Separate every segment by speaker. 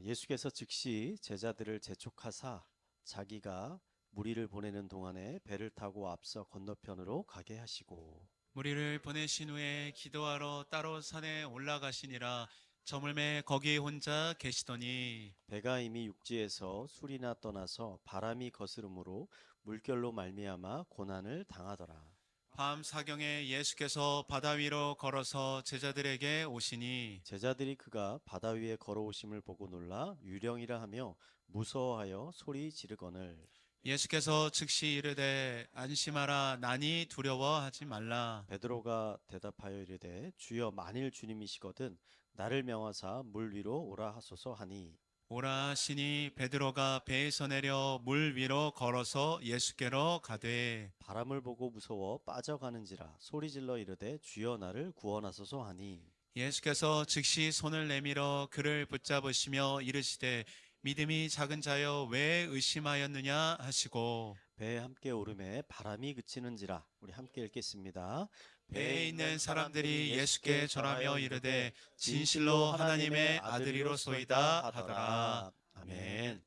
Speaker 1: 예수께서 즉시 제자들을 재촉하사 자기가 무리를 보내는 동안에 배를 타고 앞서 건너편으로 가게 하시고
Speaker 2: 무리를 보내신 후에 기도하러 따로 산에 올라가시니라. 저물매 거기 혼자 계시더니
Speaker 1: 배가 이미 육지에서 술이나 떠나서 바람이 거스름으로 물결로 말미암아 고난을 당하더라.
Speaker 2: 밤 사경에 예수께서 바다 위로 걸어서 제자들에게 오시니
Speaker 1: 제자들이 그가 바다 위에 걸어오심을 보고 놀라 유령이라 하며 무서워하여 소리 지르거늘
Speaker 2: 예수께서 즉시 이르되 안심하라, 나니 두려워하지 말라.
Speaker 1: 베드로가 대답하여 이르되 주여 만일 주님이시거든 나를 명하사 물 위로 오라 하소서 하니
Speaker 2: 오라 하시니 베드로가 배에서 내려 물 위로 걸어서 예수께로 가되
Speaker 1: 바람을 보고 무서워 빠져가는지라 소리질러 이르되 주여 나를 구원하소서 하니
Speaker 2: 예수께서 즉시 손을 내밀어 그를 붙잡으시며 이르시되 믿음이 작은 자여 왜 의심하였느냐 하시고
Speaker 1: 배에 함께 오름에 바람이 그치는지라. 우리 함께 읽겠습니다.
Speaker 2: 배에 있는 사람들이 예수께 전하며 이르되 진실로 하나님의 아들이로소이다 하더라. 아멘.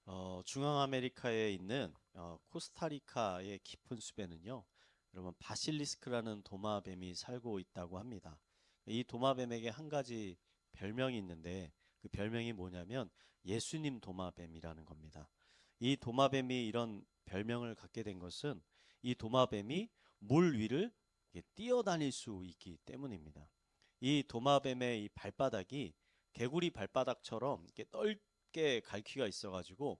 Speaker 1: 아멘. 중앙아메리카에 있는 코스타리카의 깊은 숲에는요, 여러분 바실리스크라는 도마뱀이 살고 있다고 합니다. 이 도마뱀에게 한 가지 별명이 있는데 그 별명이 뭐냐면 예수님 도마뱀이라는 겁니다. 이 도마뱀이 이런 별명을 갖게 된 것은 이 도마뱀이 물 위를 뛰어다닐 수 있기 때문입니다. 이 도마뱀의 이 발바닥이 개구리 발바닥처럼 이렇게 넓게 갈퀴가 있어가지고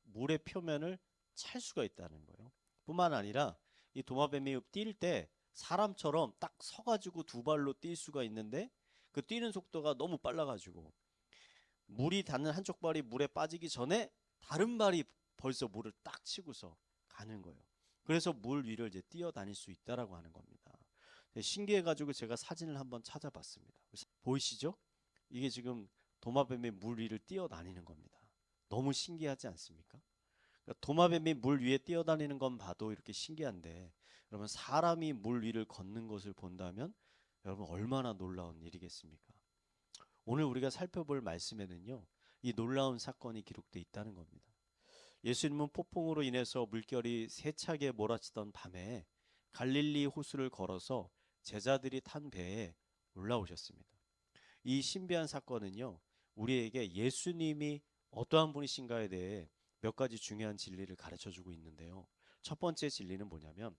Speaker 1: 물의 표면을 찰 수가 있다는 거예요. 뿐만 아니라 이 도마뱀이 뛸 때 사람처럼 딱 서가지고 두 발로 뛸 수가 있는데 그 뛰는 속도가 너무 빨라가지고 물이 닿는 한쪽 발이 물에 빠지기 전에 다른 발이 벌써 물을 딱 치고서 가는 거예요. 그래서 물 위를 이제 뛰어다닐 수 있다라고 하는 겁니다. 신기해가지고 제가 사진을 한번 찾아봤습니다. 보이시죠? 이게 지금 도마뱀이 물 위를 뛰어다니는 겁니다. 너무 신기하지 않습니까? 그러니까 도마뱀이 물 위에 뛰어다니는 건 봐도 이렇게 신기한데 여러분 사람이 물 위를 걷는 것을 본다면 여러분 얼마나 놀라운 일이겠습니까? 오늘 우리가 살펴볼 말씀에는요. 이 놀라운 사건이 기록되어 있다는 겁니다. 예수님은 폭풍으로 인해서 물결이 세차게 몰아치던 밤에 갈릴리 호수를 걸어서 제자들이 탄 배에 올라오셨습니다. 이 신비한 사건은요. 우리에게 예수님이 어떠한 분이신가에 대해 몇 가지 중요한 진리를 가르쳐 주고 있는데요. 첫 번째 진리는 뭐냐면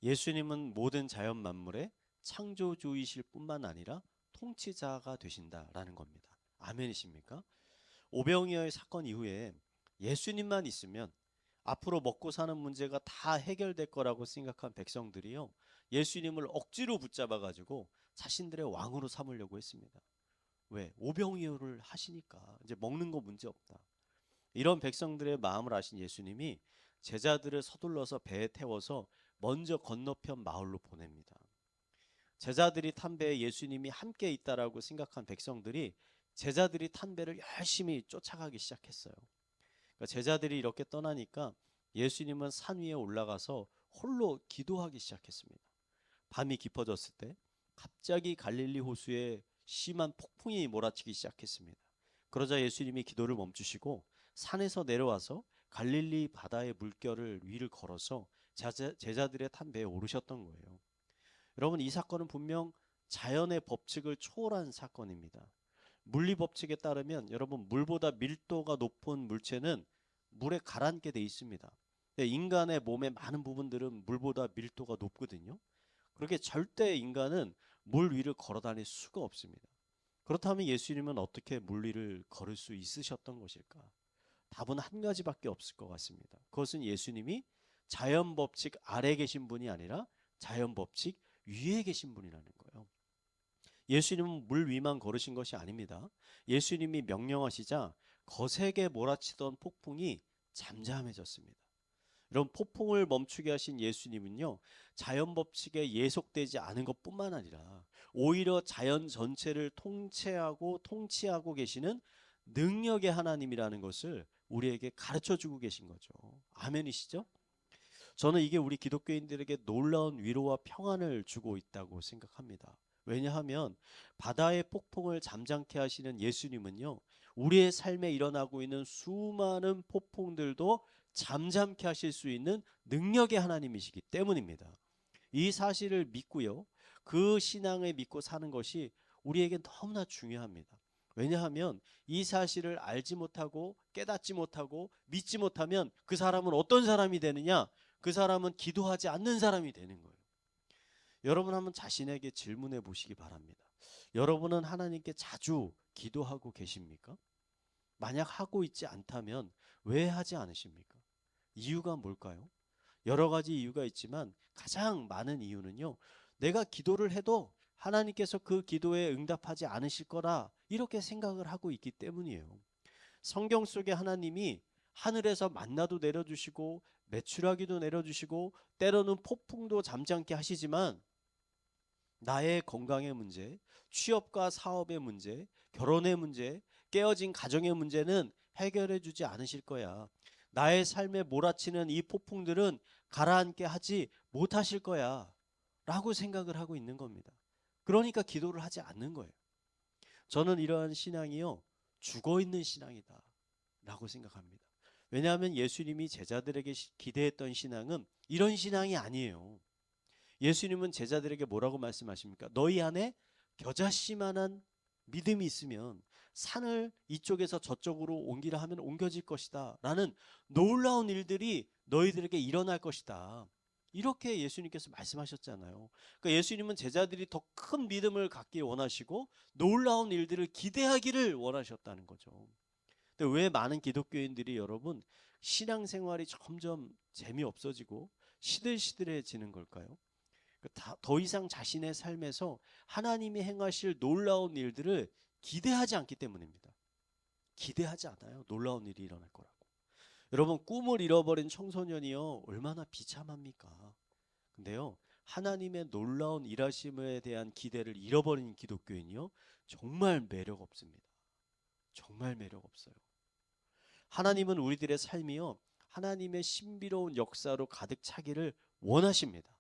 Speaker 1: 예수님은 모든 자연 만물의 창조주이실 뿐만 아니라 통치자가 되신다라는 겁니다. 아멘이십니까? 오병이어의 사건 이후에 예수님만 있으면 앞으로 먹고 사는 문제가 다 해결될 거라고 생각한 백성들이요. 예수님을 억지로 붙잡아 가지고 자신들의 왕으로 삼으려고 했습니다. 왜? 오병이어를 하시니까 이제 먹는 거 문제 없다. 이런 백성들의 마음을 아신 예수님이 제자들을 서둘러서 배에 태워서 먼저 건너편 마을로 보냅니다. 제자들이 탄 배에 예수님이 함께 있다라고 생각한 백성들이 제자들이 탄 배를 열심히 쫓아가기 시작했어요. 그러니까 제자들이 이렇게 떠나니까 예수님은 산 위에 올라가서 홀로 기도하기 시작했습니다. 밤이 깊어졌을 때 갑자기 갈릴리 호수에 심한 폭풍이 몰아치기 시작했습니다. 그러자 예수님이 기도를 멈추시고 산에서 내려와서 갈릴리 바다의 물결을 위를 걸어서 제자들의 탄 배에 오르셨던 거예요. 여러분 이 사건은 분명 자연의 법칙을 초월한 사건입니다. 물리 법칙에 따르면 여러분 물보다 밀도가 높은 물체는 물에 가라앉게 돼 있습니다. 인간의 몸의 많은 부분들은 물보다 밀도가 높거든요. 그렇게 절대 인간은 물 위를 걸어 다닐 수가 없습니다. 그렇다면 예수님은 어떻게 물 위를 걸을 수 있으셨던 것일까? 답은 한 가지밖에 없을 것 같습니다. 그것은 예수님이 자연 법칙 아래 계신 분이 아니라 자연 법칙 위에 계신 분이라는 거예요. 예수님은 물 위만 걸으신 것이 아닙니다. 예수님이 명령하시자 거세게 몰아치던 폭풍이 잠잠해졌습니다. 이런 폭풍을 멈추게 하신 예수님은요, 자연 법칙에 예속되지 않은 것뿐만 아니라 오히려 자연 전체를 통치하고 계시는 능력의 하나님이라는 것을 우리에게 가르쳐 주고 계신 거죠. 아멘이시죠? 저는 이게 우리 기독교인들에게 놀라운 위로와 평안을 주고 있다고 생각합니다. 왜냐하면 바다의 폭풍을 잠잠케 하시는 예수님은요, 우리의 삶에 일어나고 있는 수많은 폭풍들도 잠잠케 하실 수 있는 능력의 하나님이시기 때문입니다. 이 사실을 믿고요, 그 신앙을 믿고 사는 것이 우리에게 너무나 중요합니다. 왜냐하면 이 사실을 알지 못하고 깨닫지 못하고 믿지 못하면 그 사람은 어떤 사람이 되느냐? 그 사람은 기도하지 않는 사람이 되는 거예요. 여러분 한번 자신에게 질문해 보시기 바랍니다. 여러분은 하나님께 자주 기도하고 계십니까? 만약 하고 있지 않다면 왜 하지 않으십니까? 이유가 뭘까요? 여러 가지 이유가 있지만 가장 많은 이유는요, 내가 기도를 해도 하나님께서 그 기도에 응답하지 않으실 거라 이렇게 생각을 하고 있기 때문이에요. 성경 속에 하나님이 하늘에서 만나도 내려주시고 메추라기도 내려주시고 때로는 폭풍도 잠잠케 하시지만 나의 건강의 문제, 취업과 사업의 문제, 결혼의 문제, 깨어진 가정의 문제는 해결해 주지 않으실 거야. 나의 삶에 몰아치는 이 폭풍들은 가라앉게 하지 못하실 거야. 라고 생각을 하고 있는 겁니다. 그러니까 기도를 하지 않는 거예요. 저는 이러한 신앙이요, 죽어 있는 신앙이다. 라고 생각합니다. 왜냐하면 예수님이 제자들에게 기대했던 신앙은 이런 신앙이 아니에요. 예수님은 제자들에게 뭐라고 말씀하십니까? 너희 안에 겨자씨만한 믿음이 있으면 산을 이쪽에서 저쪽으로 옮기라 하면 옮겨질 것이다 라는 놀라운 일들이 너희들에게 일어날 것이다. 이렇게 예수님께서 말씀하셨잖아요. 그러니까 예수님은 제자들이 더 큰 믿음을 갖길 원하시고 놀라운 일들을 기대하기를 원하셨다는 거죠. 근데 왜 많은 기독교인들이 여러분 신앙생활이 점점 재미없어지고 시들시들해지는 걸까요? 더 이상 자신의 삶에서 하나님이 행하실 놀라운 일들을 기대하지 않기 때문입니다. 기대하지 않아요. 놀라운 일이 일어날 거라고. 여러분, 꿈을 잃어버린 청소년이요, 얼마나 비참합니까? 근데요, 하나님의 놀라운 일하심에 대한 기대를 잃어버린 기독교인이요, 정말 매력 없습니다. 정말 매력 없어요. 하나님은 우리들의 삶이요, 하나님의 신비로운 역사로 가득 차기를 원하십니다.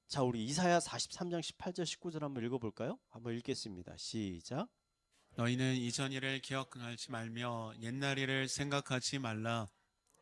Speaker 1: 자, 우리 이사야 43장 18절 19절 한번 읽어볼까요? 한번 읽겠습니다. 시작.
Speaker 2: 너희는 이전 일을 기억하지 말며 옛날 일을 생각하지 말라.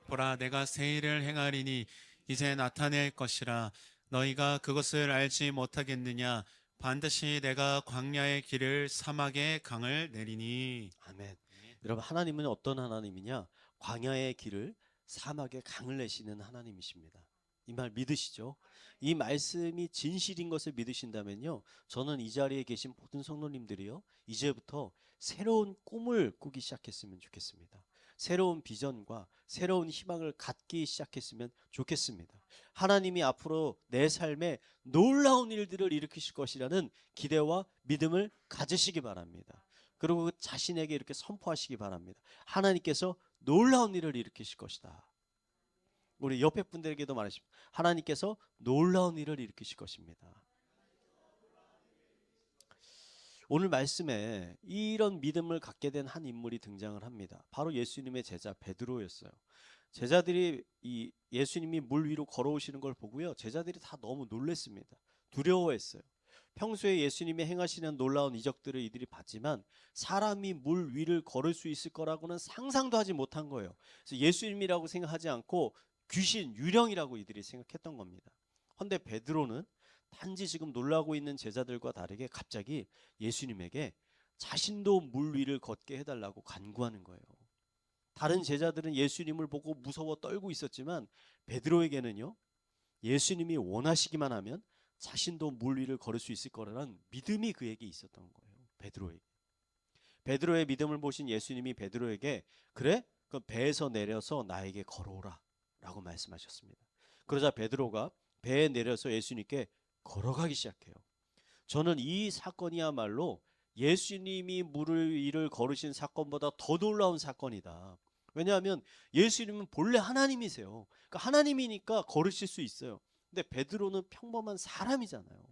Speaker 2: 보라, 내가 새 일을 행하리니 이제 나타낼 것이라. 너희가 그것을 알지 못하겠느냐? 반드시 내가 광야의 길을 사막의 강을 내리니.
Speaker 1: 아멘. 여러분, 하나님은 어떤 하나님이냐? 광야의 길을 사막의 강을 내시는 하나님이십니다. 이 말 믿으시죠? 이 말씀이 진실인 것을 믿으신다면요, 저는 이 자리에 계신 모든 성도님들이요, 이제부터 새로운 꿈을 꾸기 시작했으면 좋겠습니다. 새로운 비전과 새로운 희망을 갖기 시작했으면 좋겠습니다. 하나님이 앞으로 내 삶에 놀라운 일들을 일으키실 것이라는 기대와 믿음을 가지시기 바랍니다. 그리고 자신에게 이렇게 선포하시기 바랍니다. 하나님께서 놀라운 일을 일으키실 것이다. 우리 옆에 분들에게도 말하십니다. 하나님께서 놀라운 일을 일으키실 것입니다. 오늘 말씀에 이런 믿음을 갖게 된 한 인물이 등장을 합니다. 바로 예수님의 제자 베드로였어요. 제자들이 이 예수님이 물 위로 걸어오시는 걸 보고요, 제자들이 다 너무 놀랐습니다. 두려워했어요. 평소에 예수님이 행하시는 놀라운 이적들을 이들이 봤지만 사람이 물 위를 걸을 수 있을 거라고는 상상도 하지 못한 거예요. 그래서 예수님이라고 생각하지 않고 귀신, 유령이라고 이들이 생각했던 겁니다. 헌데 베드로는 단지 지금 놀라고 있는 제자들과 다르게 갑자기 예수님에게 자신도 물 위를 걷게 해달라고 간구하는 거예요. 다른 제자들은 예수님을 보고 무서워 떨고 있었지만 베드로에게는요, 예수님이 원하시기만 하면 자신도 물 위를 걸을 수 있을 거라는 믿음이 그에게 있었던 거예요. 베드로에게. 베드로의 믿음을 보신 예수님이 베드로에게 그래? 그럼 배에서 내려서 나에게 걸어오라 라고 말씀하셨습니다. 그러자 베드로가 배에 내려서 예수님께 걸어가기 시작해요. 저는 이 사건이야말로 예수님이 물 위를 걸으신 사건보다 더 놀라운 사건이다. 왜냐하면 예수님은 본래 하나님이세요. 그러니까 하나님이니까 걸으실 수 있어요. 근데 베드로는 평범한 사람이잖아요.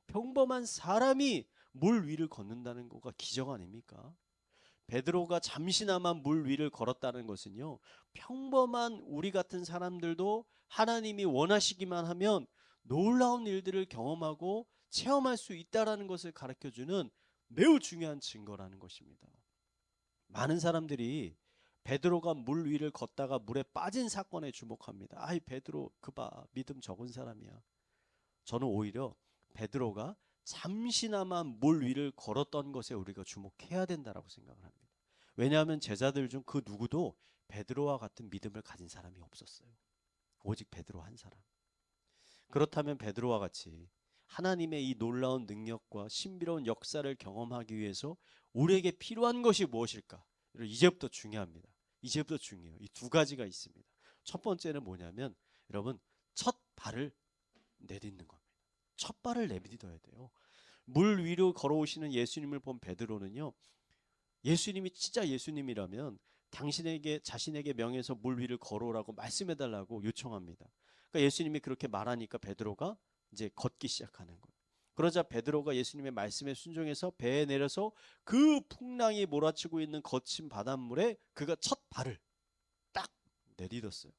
Speaker 1: 평범한 사람이 물 위를 걷는다는 거가 기적 아닙니까? 베드로가 잠시나마 물 위를 걸었다는 것은요, 평범한 우리 같은 사람들도 하나님이 원하시기만 하면 놀라운 일들을 경험하고 체험할 수 있다라는 것을 가르쳐주는 매우 중요한 증거라는 것입니다. 많은 사람들이 베드로가 물 위를 걷다가 물에 빠진 사건에 주목합니다. 아이, 베드로 그봐, 믿음 적은 사람이야. 저는 오히려 베드로가 잠시나마 물 위를 걸었던 것에 우리가 주목해야 된다라고 생각을 합니다. 왜냐하면 제자들 중 그 누구도 베드로와 같은 믿음을 가진 사람이 없었어요. 오직 베드로 한 사람. 그렇다면 베드로와 같이 하나님의 이 놀라운 능력과 신비로운 역사를 경험하기 위해서 우리에게 필요한 것이 무엇일까? 이제부터 중요합니다. 이제부터 중요해요. 이 두 가지가 있습니다. 첫 번째는 뭐냐면 여러분, 첫 발을 내딛는 겁니다. 첫 발을 내딛어야 돼요. 물 위로 걸어오시는 예수님을 본 베드로는요, 예수님이 진짜 예수님이라면 당신에게 자신에게 명해서 물 위를 걸어오라고 말씀해달라고 요청합니다. 그러니까 예수님이 그렇게 말하니까 베드로가 이제 걷기 시작하는 거예요. 그러자 베드로가 예수님의 말씀에 순종해서 배에 내려서 그 풍랑이 몰아치고 있는 거친 바닷물에 그가 첫 발을 딱 내딛었어요.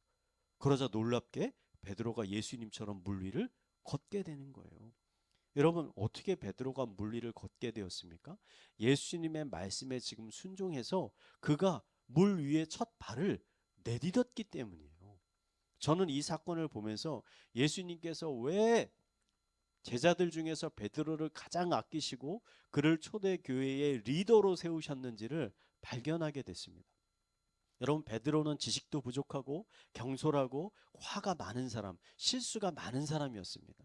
Speaker 1: 그러자 놀랍게 베드로가 예수님처럼 물 위를 걷게 되는 거예요. 여러분, 어떻게 베드로가 물 위를 걷게 되었습니까? 예수님의 말씀에 지금 순종해서 그가 물 위에 첫 발을 내딛었기 때문이에요. 저는 이 사건을 보면서 예수님께서 왜 제자들 중에서 베드로를 가장 아끼시고 그를 초대교회의 리더로 세우셨는지를 발견하게 됐습니다. 여러분, 베드로는 지식도 부족하고 경솔하고 화가 많은 사람, 실수가 많은 사람이었습니다.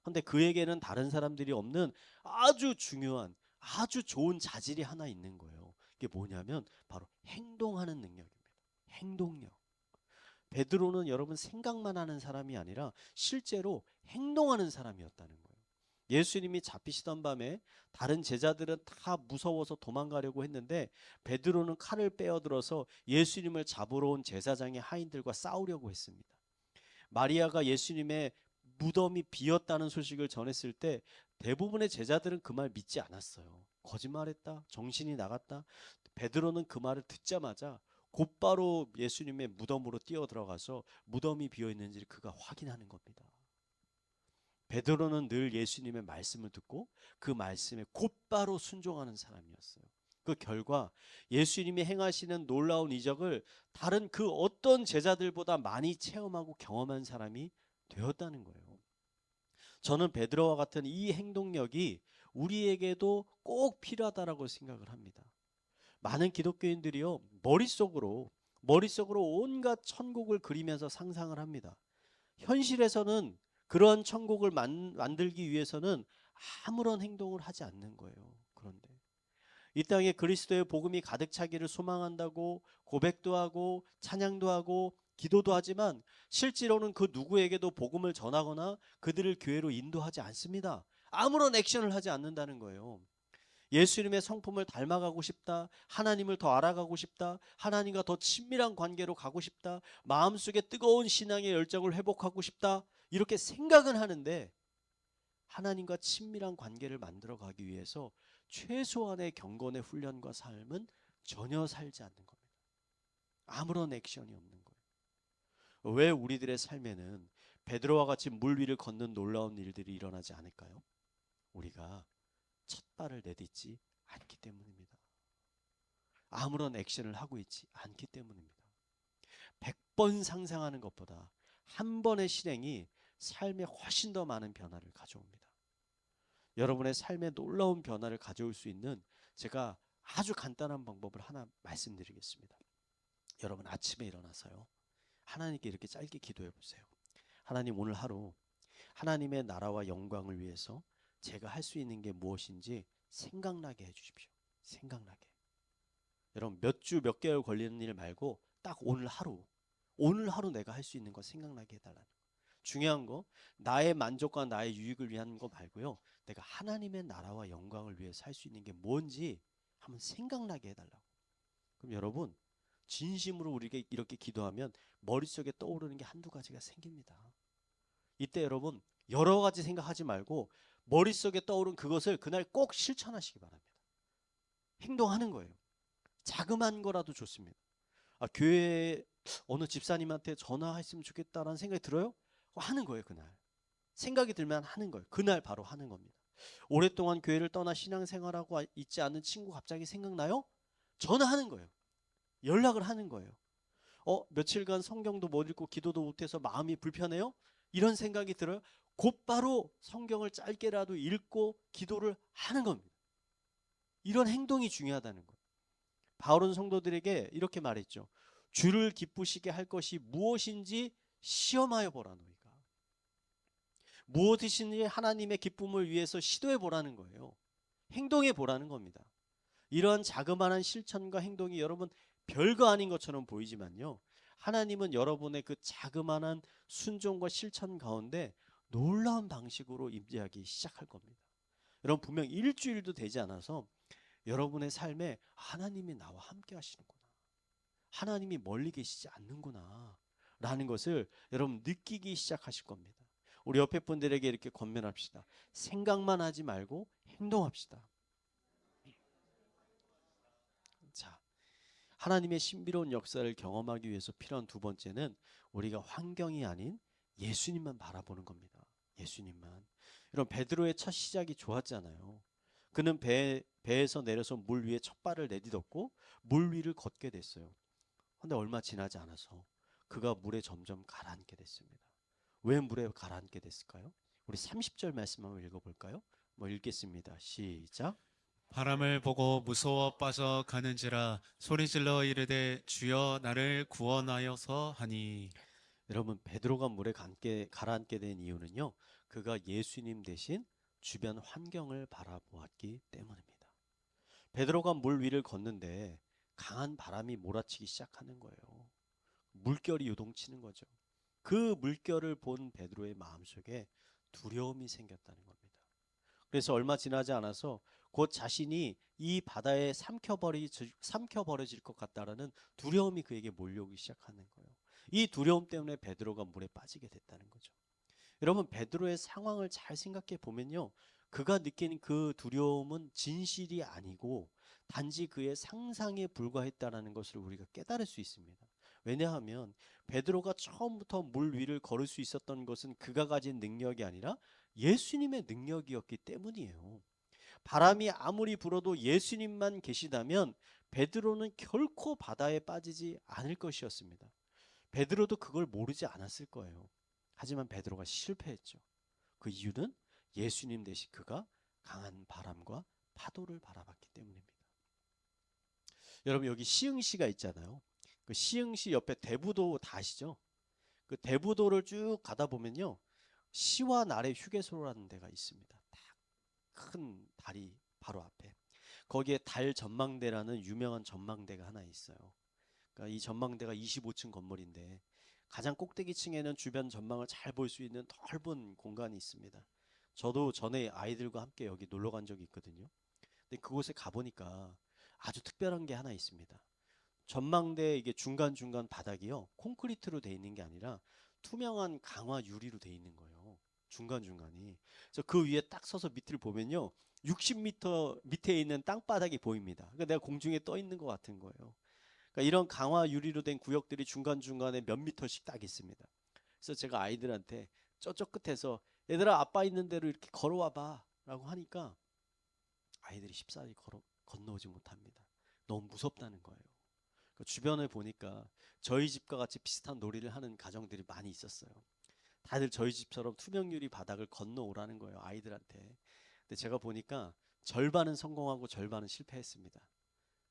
Speaker 1: 그런데 그에게는 다른 사람들이 없는 아주 중요한, 아주 좋은 자질이 하나 있는 거예요. 이게 뭐냐면 바로 행동하는 능력입니다. 행동력. 베드로는 여러분 생각만 하는 사람이 아니라 실제로 행동하는 사람이었다는 거예요. 예수님이 잡히시던 밤에 다른 제자들은 다 무서워서 도망가려고 했는데 베드로는 칼을 빼어들어서 예수님을 잡으러 온 제사장의 하인들과 싸우려고 했습니다. 마리아가 예수님의 무덤이 비었다는 소식을 전했을 때 대부분의 제자들은 그 말 믿지 않았어요. 거짓말했다, 정신이 나갔다. 베드로는 그 말을 듣자마자 곧바로 예수님의 무덤으로 뛰어들어가서 무덤이 비어있는지를 그가 확인하는 겁니다. 베드로는 늘 예수님의 말씀을 듣고 그 말씀에 곧바로 순종하는 사람이었어요. 그 결과 예수님이 행하시는 놀라운 이적을 다른 그 어떤 제자들보다 많이 체험하고 경험한 사람이 되었다는 거예요. 저는 베드로와 같은 이 행동력이 우리에게도 꼭 필요하다라고 생각을 합니다. 많은 기독교인들이요, 머릿속으로 온갖 천국을 그리면서 상상을 합니다. 현실에서는 그러한 천국을 만들기 위해서는 아무런 행동을 하지 않는 거예요. 그런데 이 땅에 그리스도의 복음이 가득 차기를 소망한다고 고백도 하고 찬양도 하고 기도도 하지만 실제로는 그 누구에게도 복음을 전하거나 그들을 교회로 인도하지 않습니다. 아무런 액션을 하지 않는다는 거예요. 예수님의 성품을 닮아가고 싶다, 하나님을 더 알아가고 싶다, 하나님과 더 친밀한 관계로 가고 싶다, 마음속에 뜨거운 신앙의 열정을 회복하고 싶다, 이렇게 생각은 하는데 하나님과 친밀한 관계를 만들어 가기 위해서 최소한의 경건의 훈련과 삶은 전혀 살지 않는 겁니다. 아무런 액션이 없는 거예요. 왜 우리들의 삶에는 베드로와 같이 물 위를 걷는 놀라운 일들이 일어나지 않을까요? 우리가 첫 발을 내딛지 않기 때문입니다. 아무런 액션을 하고 있지 않기 때문입니다. 100번 상상하는 것보다 한 번의 실행이 삶에 훨씬 더 많은 변화를 가져옵니다. 여러분의 삶에 놀라운 변화를 가져올 수 있는 제가 아주 간단한 방법을 하나 말씀드리겠습니다. 여러분, 아침에 일어나서요, 하나님께 이렇게 짧게 기도해 보세요. 하나님, 오늘 하루 하나님의 나라와 영광을 위해서 제가 할 수 있는 게 무엇인지 생각나게 해주십시오. 생각나게. 여러분, 몇 주, 몇 개월 걸리는 일 말고 딱 오늘 하루 내가 할 수 있는 거 생각나게 해달라는 거. 중요한 거, 나의 만족과 나의 유익을 위한 거 말고요, 내가 하나님의 나라와 영광을 위해서 할 수 있는 게 뭔지 한번 생각나게 해달라고. 그럼 여러분, 진심으로 우리가 이렇게 기도하면 머릿속에 떠오르는 게 한두 가지가 생깁니다. 이때 여러분, 여러 가지 생각하지 말고 머릿속에 떠오른 그것을 그날 꼭 실천하시기 바랍니다. 행동하는 거예요. 자그마한 거라도 좋습니다. 교회에 어느 집사님한테 전화했으면 좋겠다라는 생각이 들어요? 하는 거예요. 그날 생각이 들면 하는 거예요. 그날 바로 하는 겁니다. 오랫동안 교회를 떠나 신앙생활하고 있지 않은 친구 갑자기 생각나요? 전화하는 거예요. 연락을 하는 거예요. 며칠간 성경도 못 읽고 기도도 못해서 마음이 불편해요? 이런 생각이 들어요? 곧바로 성경을 짧게라도 읽고 기도를 하는 겁니다. 이런 행동이 중요하다는 거예요. 바울은 성도들에게 이렇게 말했죠. 주를 기쁘시게 할 것이 무엇인지 시험하여 보라 너희가. 무엇이든지 하나님의 기쁨을 위해서 시도해 보라는 거예요. 행동해 보라는 겁니다. 이러한 자그마한 실천과 행동이 여러분 별거 아닌 것처럼 보이지만요. 하나님은 여러분의 그 자그마한 순종과 실천 가운데 놀라운 방식으로 임재하기 시작할 겁니다. 여러분 분명 일주일도 되지 않아서 여러분의 삶에 하나님이 나와 함께 하시는구나. 하나님이 멀리 계시지 않는구나. 라는 것을 여러분 느끼기 시작하실 겁니다. 우리 옆에 분들에게 이렇게 권면합시다. 생각만 하지 말고 행동합시다. 자, 하나님의 신비로운 역사를 경험하기 위해서 필요한 두 번째는 우리가 환경이 아닌 예수님만 바라보는 겁니다. 예수님만. 여러분 베드로의 첫 시작이 좋았잖아요. 그는 배에서 내려서 물 위에 첫 발을 내딛었고 물 위를 걷게 됐어요. 그런데 얼마 지나지 않아서 그가 물에 점점 가라앉게 됐습니다. 왜 물에 가라앉게 됐을까요? 우리 30절 말씀 한번 읽어볼까요? 읽겠습니다. 시작.
Speaker 2: 바람을 보고 무서워 빠져 가는지라 소리질러 이르되 주여 나를 구원하여서 하니.
Speaker 1: 여러분 베드로가 물에 가라앉게 된 이유는요. 그가 예수님 대신 주변 환경을 바라보았기 때문입니다. 베드로가 물 위를 걷는데 강한 바람이 몰아치기 시작하는 거예요. 물결이 요동치는 거죠. 그 물결을 본 베드로의 마음속에 두려움이 생겼다는 겁니다. 그래서 얼마 지나지 않아서 곧 자신이 이 바다에 삼켜버려질 것 같다라는 두려움이 그에게 몰려오기 시작하는 거예요. 이 두려움 때문에 베드로가 물에 빠지게 됐다는 거죠. 여러분 베드로의 상황을 잘 생각해 보면요. 그가 느낀 그 두려움은 진실이 아니고 단지 그의 상상에 불과했다라는 것을 우리가 깨달을 수 있습니다. 왜냐하면 베드로가 처음부터 물 위를 걸을 수 있었던 것은 그가 가진 능력이 아니라 예수님의 능력이었기 때문이에요. 바람이 아무리 불어도 예수님만 계시다면 베드로는 결코 바다에 빠지지 않을 것이었습니다. 베드로도 그걸 모르지 않았을 거예요. 하지만 베드로가 실패했죠. 그 이유는 예수님 대신 그가 강한 바람과 파도를 바라봤기 때문입니다. 여러분 여기 시흥시가 있잖아요. 그 시흥시 옆에 대부도 다 아시죠? 그 대부도를 쭉 가다 보면요. 시와 날의 휴게소라는 데가 있습니다. 딱 큰 달이 바로 앞에. 거기에 달 전망대라는 유명한 전망대가 하나 있어요. 그러니까 이 전망대가 25층 건물인데 가장 꼭대기 층에는 주변 전망을 잘 볼 수 있는 넓은 공간이 있습니다. 저도 전에 아이들과 함께 여기 놀러 간 적이 있거든요. 근데 그곳에 가보니까 아주 특별한 게 하나 있습니다. 전망대 이게 중간중간 바닥이요. 콘크리트로 돼 있는 게 아니라 투명한 강화 유리로 돼 있는 거예요. 중간중간이. 그래서 그 위에 딱 서서 밑을 보면요. 60m 밑에 있는 땅바닥이 보입니다. 그러니까 내가 공중에 떠 있는 것 같은 거예요. 그러니까 이런 강화 유리로 된 구역들이 중간중간에 몇 미터씩 딱 있습니다. 그래서 제가 아이들한테 저쪽 끝에서 얘들아 아빠 있는 대로 이렇게 걸어와 봐 라고 하니까 아이들이 쉽사리 건너오지 못합니다. 너무 무섭다는 거예요. 그 주변을 보니까 저희 집과 같이 비슷한 놀이를 하는 가정들이 많이 있었어요. 다들 저희 집처럼 투명 유리 바닥을 건너오라는 거예요. 아이들한테. 근데 제가 보니까 절반은 성공하고 절반은 실패했습니다.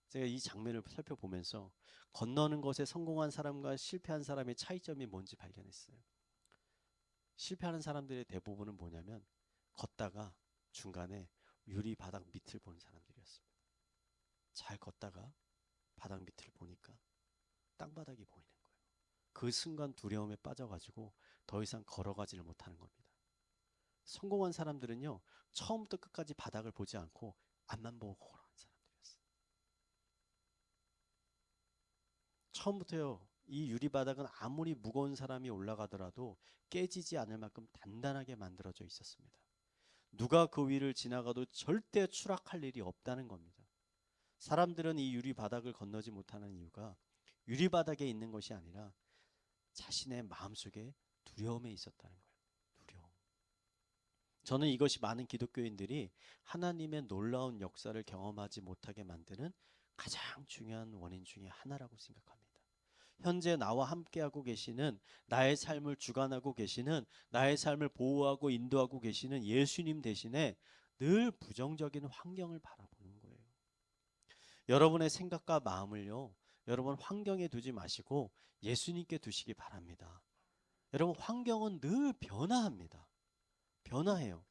Speaker 1: 제가 이 장면을 살펴보면서 건너는 것에 성공한 사람과 실패한 사람의 차이점이 뭔지 발견했어요. 실패하는 사람들의 대부분은 뭐냐면 걷다가 중간에 유리 바닥 밑을 보는 사람들이었습니다. 잘 걷다가 바닥 밑을 보니까 땅바닥이 보이는 거예요. 그 순간 두려움에 빠져가지고 더 이상 걸어가지를 못하는 겁니다. 성공한 사람들은요, 처음부터 끝까지 바닥을 보지 않고 앞만 보고 걸어간 사람들이었어요. 처음부터요, 이 유리바닥은 아무리 무거운 사람이 올라가더라도 깨지지 않을 만큼 단단하게 만들어져 있었습니다. 누가 그 위를 지나가도 절대 추락할 일이 없다는 겁니다. 사람들은 이 유리바닥을 건너지 못하는 이유가 유리바닥에 있는 것이 아니라 자신의 마음속에 두려움에 있었다는 거예요. 두려움. 저는 이것이 많은 기독교인들이 하나님의 놀라운 역사를 경험하지 못하게 만드는 가장 중요한 원인 중에 하나라고 생각합니다. 현재 나와 함께하고 계시는, 나의 삶을 주관하고 계시는, 나의 삶을 보호하고 인도하고 계시는 예수님 대신에 늘 부정적인 환경을 바라보는 거예요. 여러분의 생각과 마음을요, 여러분 환경에 두지 마시고 예수님께 두시기 바랍니다. 여러분, 환경은 늘 변화합니다. 변화해요.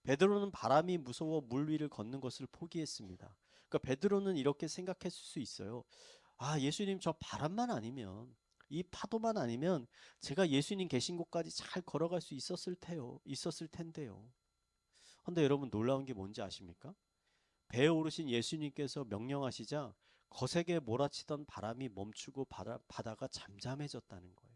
Speaker 1: 베드로는 바람이 무서워 물 위를 걷는 것을 포기했습니다. 그러니까 베드로는 이렇게 생각했을 수 있어요. 아, 예수님, 저 바람만 아니면, 이 파도만 아니면 제가 예수님 계신 곳까지 잘 걸어갈 수 있었을 텐데요. 근데 여러분, 놀라운 게 뭔지 아십니까? 배에 오르신 예수님께서 명령하시자 거세게 몰아치던 바람이 멈추고 바다가 잠잠해졌다는 거예요.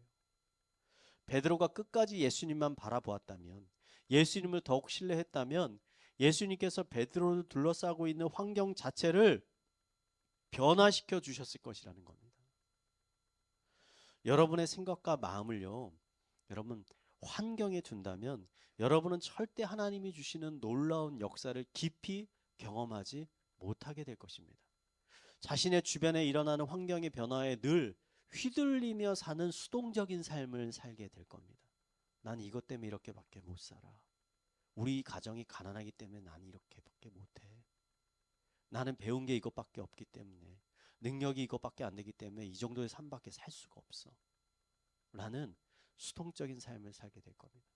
Speaker 1: 베드로가 끝까지 예수님만 바라보았다면, 예수님을 더욱 신뢰했다면 예수님께서 베드로를 둘러싸고 있는 환경 자체를 변화시켜 주셨을 것이라는 겁니다. 여러분의 생각과 마음을요, 여러분 환경에 둔다면 여러분은 절대 하나님이 주시는 놀라운 역사를 깊이 경험하지 못하게 될 것입니다. 자신의 주변에 일어나는 환경의 변화에 늘 휘둘리며 사는 수동적인 삶을 살게 될 겁니다. 난 이것 때문에 이렇게밖에 못 살아. 우리 가정이 가난하기 때문에 난 이렇게밖에 못해. 나는 배운 게 이것밖에 없기 때문에, 능력이 이것밖에 안 되기 때문에 이 정도의 삶밖에 살 수가 없어. 라는 수동적인 삶을 살게 될 겁니다.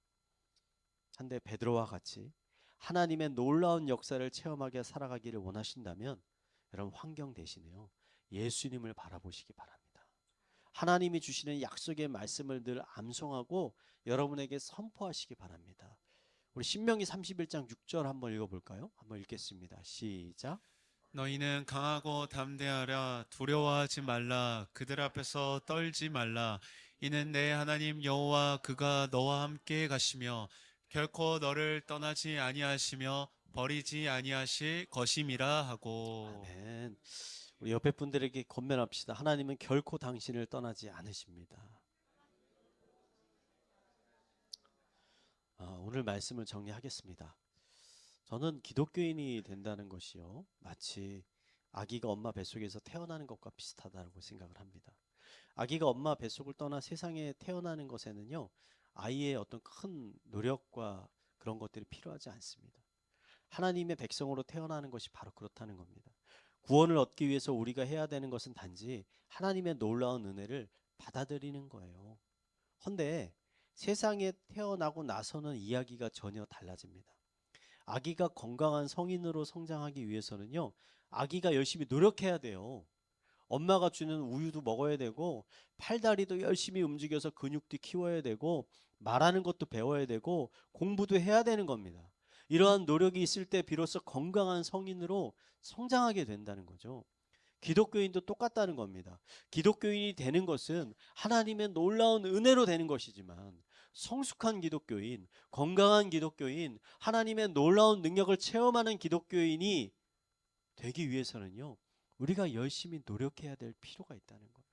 Speaker 1: 한데 베드로와 같이 하나님의 놀라운 역사를 체험하게 살아가기를 원하신다면 여러분, 환경 대신에요, 예수님을 바라보시기 바랍니다. 하나님이 주시는 약속의 말씀을 늘 암송하고 여러분에게 선포하시기 바랍니다. 우리 신명기 31장 6절 한번 읽어볼까요? 한번 읽겠습니다. 시작.
Speaker 2: 너희는 강하고 담대하라. 두려워하지 말라. 그들 앞에서 떨지 말라. 이는 내 하나님 여호와 그가 너와 함께 가시며 결코 너를 떠나지 아니하시며 버리지 아니하실 것임이라 하고.
Speaker 1: 아멘. 우리 옆에 분들에게 권면합시다. 하나님은 결코 당신을 떠나지 않으십니다. 오늘 말씀을 정리하겠습니다. 저는 기독교인이 된다는 것이요, 마치 아기가 엄마 뱃속에서 태어나는 것과 비슷하다고 생각을 합니다. 아기가 엄마 뱃속을 떠나 세상에 태어나는 것에는요, 아이의 어떤 큰 노력과 그런 것들이 필요하지 않습니다. 하나님의 백성으로 태어나는 것이 바로 그렇다는 겁니다. 구원을 얻기 위해서 우리가 해야 되는 것은 단지 하나님의 놀라운 은혜를 받아들이는 거예요. 헌데 세상에 태어나고 나서는 이야기가 전혀 달라집니다. 아기가 건강한 성인으로 성장하기 위해서는요, 아기가 열심히 노력해야 돼요. 엄마가 주는 우유도 먹어야 되고, 팔다리도 열심히 움직여서 근육도 키워야 되고, 말하는 것도 배워야 되고, 공부도 해야 되는 겁니다. 이러한 노력이 있을 때 비로소 건강한 성인으로 성장하게 된다는 거죠. 기독교인도 똑같다는 겁니다. 기독교인이 되는 것은 하나님의 놀라운 은혜로 되는 것이지만, 성숙한 기독교인, 건강한 기독교인, 하나님의 놀라운 능력을 체험하는 기독교인이 되기 위해서는요, 우리가 열심히 노력해야 될 필요가 있다는 거예요.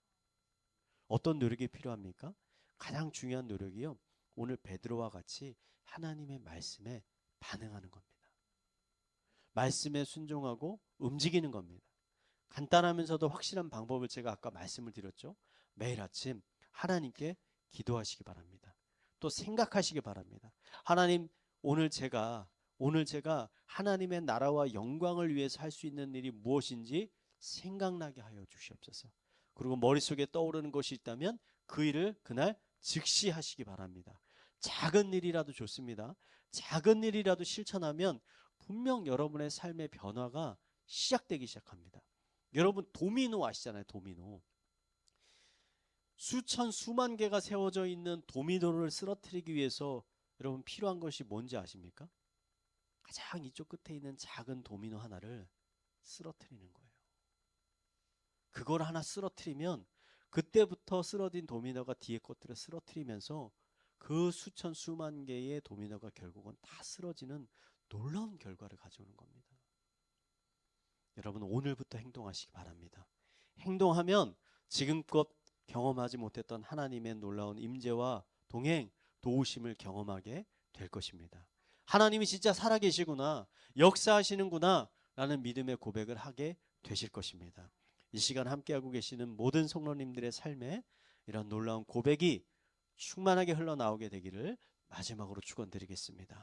Speaker 1: 어떤 노력이 필요합니까? 가장 중요한 노력이요, 오늘 베드로와 같이 하나님의 말씀에 반응하는 겁니다. 말씀에 순종하고 움직이는 겁니다. 간단하면서도 확실한 방법을 제가 아까 말씀을 드렸죠. 매일 아침 하나님께 기도하시기 바랍니다. 또 생각하시기 바랍니다. 하나님, 오늘 제가 하나님의 나라와 영광을 위해서 할 수 있는 일이 무엇인지 생각나게 하여 주시옵소서. 그리고 머릿속에 떠오르는 것이 있다면 그 일을 그날 즉시 하시기 바랍니다. 작은 일이라도 좋습니다. 작은 일이라도 실천하면 분명 여러분의 삶의 변화가 시작되기 시작합니다. 여러분, 도미노 아시잖아요. 도미노. 수천 수만 개가 세워져 있는 도미노를 쓰러뜨리기 위해서 여러분 필요한 것이 뭔지 아십니까? 가장 이쪽 끝에 있는 작은 도미노 하나를 쓰러뜨리는 거예요. 그걸 하나 쓰러뜨리면 그때부터 쓰러진 도미노가 뒤에 것들을 쓰러뜨리면서 그 수천 수만 개의 도미노가 결국은 다 쓰러지는 놀라운 결과를 가져오는 겁니다. 여러분, 오늘부터 행동하시기 바랍니다. 행동하면 지금껏 경험하지 못했던 하나님의 놀라운 임재와 동행, 도우심을 경험하게 될 것입니다. 하나님이 진짜 살아계시구나, 역사하시는구나 라는 믿음의 고백을 하게 되실 것입니다. 이 시간 함께하고 계시는 모든 성도님들의 삶에 이런 놀라운 고백이 충만하게 흘러나오게 되기를 마지막으로 축원드리겠습니다.